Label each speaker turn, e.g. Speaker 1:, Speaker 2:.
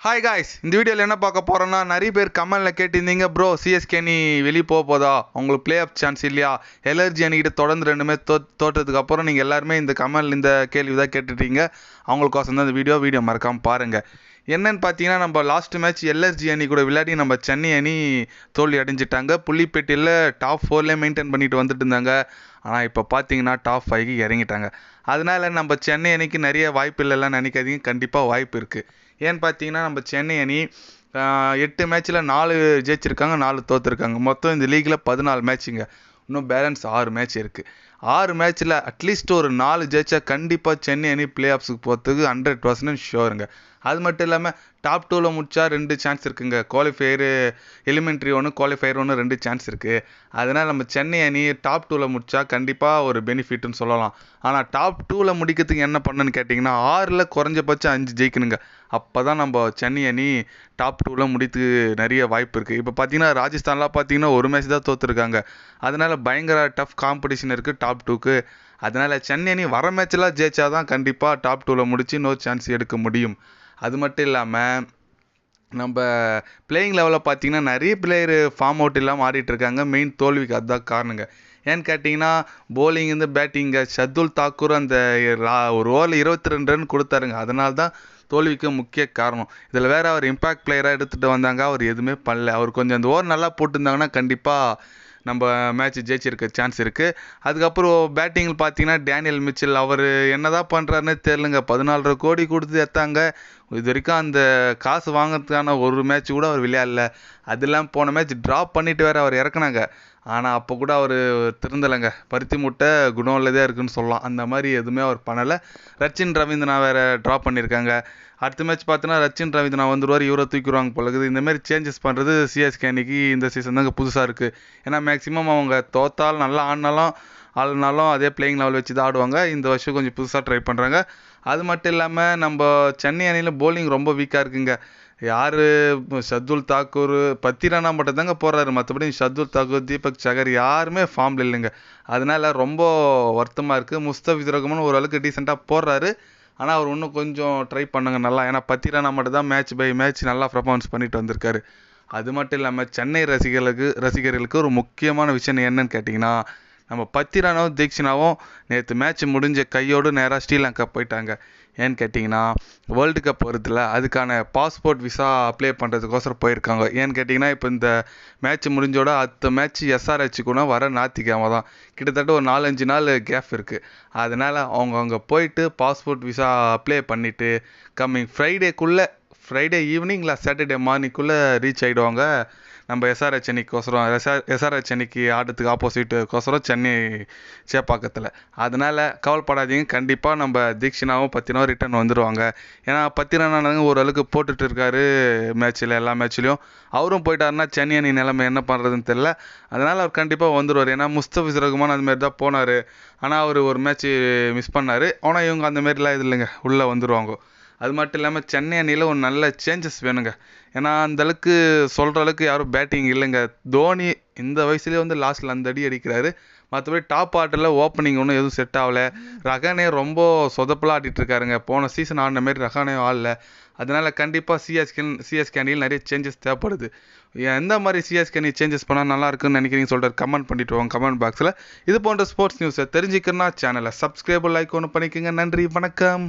Speaker 1: Hi guys, இந்த வீடியோவில் என்ன பார்க்க போகிறோன்னா, நிறைய பேர் கமெண்டில் கேட்டிருந்தீங்க, ப்ரோ சிஎஸ்கே அணி வெளியே போதா, உங்களுக்கு பிளே ஆஃப் சான்ஸ் இல்லையா, எல்ஆர்ஜி அணிக்கிட்ட தொடர்ந்து ரெண்டுமே தோற்றதுக்கு அப்புறம் நீங்கள் எல்லாருமே இந்த கமெண்டில் இந்த கேள்வி தான் கேட்டுட்டீங்க. அவங்களுக்கோசம் தான் இந்த வீடியோ மறக்காமல் பாருங்கள். என்னன்னு பார்த்தீங்கன்னா, நம்ம லாஸ்ட் மேட்ச் எல்ஆர்ஜி அணி கூட விளையாடி நம்ம சென்னை அணி தோல்வி அடைஞ்சிட்டாங்க. புள்ளிப்பேட்டியில் டாப் 4லேயே மெயின்டைன் பண்ணிட்டு வந்துட்டு இருந்தாங்க. ஆனால் இப்போ பார்த்தீங்கன்னா டாப் 5க்கு இறங்கிட்டாங்க. அதனால நம்ம சென்னை அணிக்கு நிறைய வாய்ப்பு இல்லைலாம் நினைக்காதீங்க, கண்டிப்பாக வாய்ப்பு இருக்குது. ஏன்னு பார்த்தீங்கன்னா, நம்ம சென்னை அணி 8 மேட்ச்சில் 4 ஜெயிச்சிருக்காங்க, 4 தோற்றுருக்காங்க. மொத்தம் இந்த லீக்கில் 14 மேட்ச்சுங்க. இன்னும் பேலன்ஸ் 6 மேட்ச் இருக்குது. 6 மேட்ச்சில் அட்லீஸ்ட் ஒரு 4 ஜெயிச்சா கண்டிப்பாக சென்னை அணி பிளே ஆஃப்ஸுக்கு போகிறதுக்கு 100% ஷோருங்க. அது மட்டும் இல்லாமல் டாப் 2ல் முடிச்சா 2 சான்ஸ் இருக்குங்க. குவாலிஃபயரு எலிமெண்ட்ரி 1, குவாலிஃபயர் 1 2 சான்ஸ் இருக்குது. அதனால் நம்ம சென்னை அணி டாப் 2ல் முடிச்சா கண்டிப்பாக ஒரு பெனிஃபிட்னு சொல்லலாம். ஆனால் டாப் 2ல் முடிக்கிறதுக்கு என்ன பண்ணுன்னு கேட்டிங்கன்னா, 6ல் குறைஞ்சபட்சம் 5 ஜெயிக்கணுங்க. அப்போ தான் நம்ம சென்னை அணி டாப் 2ல் முடித்து நிறைய வாய்ப்பு இருக்குது. இப்போ பார்த்தீங்கன்னா ராஜஸ்தான்லாம் பார்த்தீங்கன்னா ஒரு மேட்ச் தான் தோற்றுருக்காங்க. அதனால் பயங்கர டஃப் காம்படிஷன் இருக்குது டாப் 2க்கு. அதனால் சென்னை அணி வர மேட்செலாம் ஜெயிச்சா தான் கண்டிப்பாக டாப் 2ல் முடித்து இன்னொரு சான்ஸ் எடுக்க முடியும். அது மட்டும் இல்லாமல் நம்ம பிளேயிங் லெவலில் பார்த்தீங்கன்னா நிறைய பிளேயர் ஃபார்ம் அவுட் இல்லாமல் ஆடிட்டுருக்காங்க. மெயின் தோல்விக்கு அதுதான் காரணங்க. ஏன்னு கேட்டிங்கன்னா, போலிங் இந்த பேட்டிங்க ஷர்துல் தாக்கூர் அந்த ஒரு ஓவரில் 22 ரன் கொடுத்தாருங்க. அதனால தான் தோல்விக்கு முக்கிய காரணம். இதில் வேறு அவர் இம்பேக்ட் பிளேயராக எடுத்துகிட்டு வந்தாங்க, அவர் எதுவுமே பண்ணல. அவர் கொஞ்சம் அந்த ஓவர் நல்லா போட்டிருந்தாங்கன்னா கண்டிப்பாக நம்ம மேட்ச் ஜெயிச்சிருக்க சான்ஸ் இருக்குது. அதுக்கப்புறம் பேட்டிங்கில் பார்த்தீங்கன்னா டேனியல் மிச்சல் அவர் என்ன தான் பண்ணுறாருன்னு தெரிலங்க. 14.5 கோடி கொடுத்து எடுத்தாங்க. இது வரைக்கும் அந்த காசு வாங்கிறதுக்கான ஒரு மேட்ச் கூட அவர் விளையாடல. அதெல்லாம் போன மேட்ச் ட்ராப் பண்ணிவிட்டு வேறு அவர் இறக்குனாங்க. ஆனால் அப்போ கூட அவர் திருந்தலைங்க. பருத்தி முட்டை குணம் உள்ளதே இருக்குதுன்னு சொல்லலாம். அந்த மாதிரி எதுவுமே அவர் பண்ணலை. ரச்சின் ரவீந்திரனா வேறு ட்ராப் பண்ணியிருக்காங்க. அடுத்த மேட்ச் பார்த்தோன்னா ரச்சின் ரவீந்திரனா வந்துடுவார், இவரை தூக்கிடுவாங்க போல இருக்குது. இந்தமாரி சேஞ்சஸ் பண்ணுறது சிஎஸ்கே அன்னைக்கு இந்த சீசன் தாங்க புதுசாக இருக்குது. ஏன்னா மேக்ஸிமம் அவங்க தோத்தால் நல்லா ஆடினாலும் அதே பிளேயிங் லெவல் வச்சு தான் ஆடுவாங்க. இந்த வருஷம் கொஞ்சம் புதுசாக ட்ரை பண்ணுறாங்க. அது மட்டும் இல்லாமல் நம்ம சென்னை அணியில் போலிங் ரொம்ப வீக்காக இருக்குங்க. யார் ஷர்துல் தாக்கூர் பத்திரானா மட்டும் தாங்க போடுறாரு. மற்றபடி ஷர்துல் தாக்கூர், தீபக் சகர் யாருமே ஃபார்மில் இல்லைங்க. அதனால் ரொம்ப வருத்தமாக இருக்குது. முஸ்தபிசுர் ரஹ்மான் ஓரளவுக்கு டீசெண்டாக போடுறாரு. ஆனால் அவர் இன்னும் கொஞ்சம் ட்ரை பண்ணுங்க நல்லா. ஏன்னா பத்திரானா மட்டும் தான் மேட்ச் பை மேட்ச் நல்லா பர்ஃபார்மன்ஸ் பண்ணிட்டு வந்திருக்காரு. அது மட்டும் இல்லாமல் சென்னை ரசிகர்களுக்கு ஒரு முக்கியமான விஷயம் என்னன்னு கேட்டிங்கன்னா, நம்ம பத்திரானாவும் தீக்ஷனாவும் நேற்று மேட்ச் முடிஞ்ச கையோடு நேராக ஸ்ரீலங்கா போயிட்டாங்க. ஏன்னு கேட்டிங்கன்னா, வேர்ல்டு கப் வருதுல்ல, அதுக்கான பாஸ்போர்ட் விசா அப்ளை பண்ணுறதுக்கோசரம் போயிருக்காங்க. ஏன்னு கேட்டிங்கன்னா, இப்போ இந்த மேட்ச் முடிஞ்சோட அடுத்த மேட்ச் எஸ்ஆர்ஹெச்சுக்குன்னா வர ஞாயிற்றுக்கிழமை தான். கிட்டத்தட்ட ஒரு 4-5 நாள் கேப் இருக்குது. அதனால் அவங்க அங்கே போயிட்டு பாஸ்போர்ட் விசா அப்ளை பண்ணிவிட்டு கம்மிங் ஃப்ரைடே ஈவினிங் இல்லை சாட்டர்டே மார்னிங்குள்ளே ரீச் ஆகிடுவாங்க நம்ம எஸ்ஆர்ஹெச் அணிக்கு ஆடுறதுக்கு ஆப்போசிட்டுக்கோசரம் சென்னை சேப்பாக்கத்தில். அதனால் கவலைப்படாதீங்க, கண்டிப்பாக நம்ம தீக்ஷனாவும் பத்தினாவும் ரிட்டர்ன் வந்துடுவாங்க. ஏன்னா பத்திரனானங்க ஓரளவுக்கு போட்டுட்டு இருக்காரு மேட்ச்சில், எல்லா மேட்ச்லேயும். அவரும் போயிட்டாருன்னா சென்னை அணி நிலைமை என்ன பண்ணுறதுன்னு தெரில. அதனால் அவர் கண்டிப்பாக வந்துடுவார். ஏன்னா முஸ்தபிசுர் ரஹ்மான் அதுமாரி தான் போனார். ஆனால் அவர் ஒரு மேட்ச்சு மிஸ் பண்ணார். ஆனால் இவங்க அந்தமாரிலாம் இது இல்லைங்க, உள்ளே வந்துடுவாங்க. அது மட்டும் இல்லாமல் சென்னை அணியில் ஒரு நல்ல சேஞ்சஸ் வேணுங்க. ஏன்னா அந்தளவுக்கு சொல்கிற அளவுக்கு யாரும் பேட்டிங் இல்லைங்க. தோனி இந்த வயசுலேயே லாஸ்ட்டில் அந்த அடி அடிக்கிறாரு. மற்றபடி டாப் ஆர்டரில் ஓப்பனிங் ஒன்றும் எதுவும் செட் ஆகலை. ரஹானே ரொம்ப சொதப்பலாக ஆடிட்டுருக்காருங்க. போன சீசன் ஆடின மாரி ரஹானே ஆடல. அதனால் கண்டிப்பாக சிஎஸ்கே அணியில் நிறைய சேஞ்சஸ் தேவைப்படுது. எந்த மாதிரி சிஎஸ்கே அணி சேஞ்சஸ் பண்ணால் நல்லா இருக்குன்னு நினைக்கிறீங்க சொல்கிறார், கமெண்ட் பண்ணிட்டு வாங்க கமெண்ட் பாக்ஸில். இது போன்ற ஸ்போர்ட்ஸ் நியூஸை தெரிஞ்சுக்கணும்னா சேனலை சப்ஸ்கிரைப் லைக் ஒன்று பண்ணிக்கோங்க. நன்றி, வணக்கம்.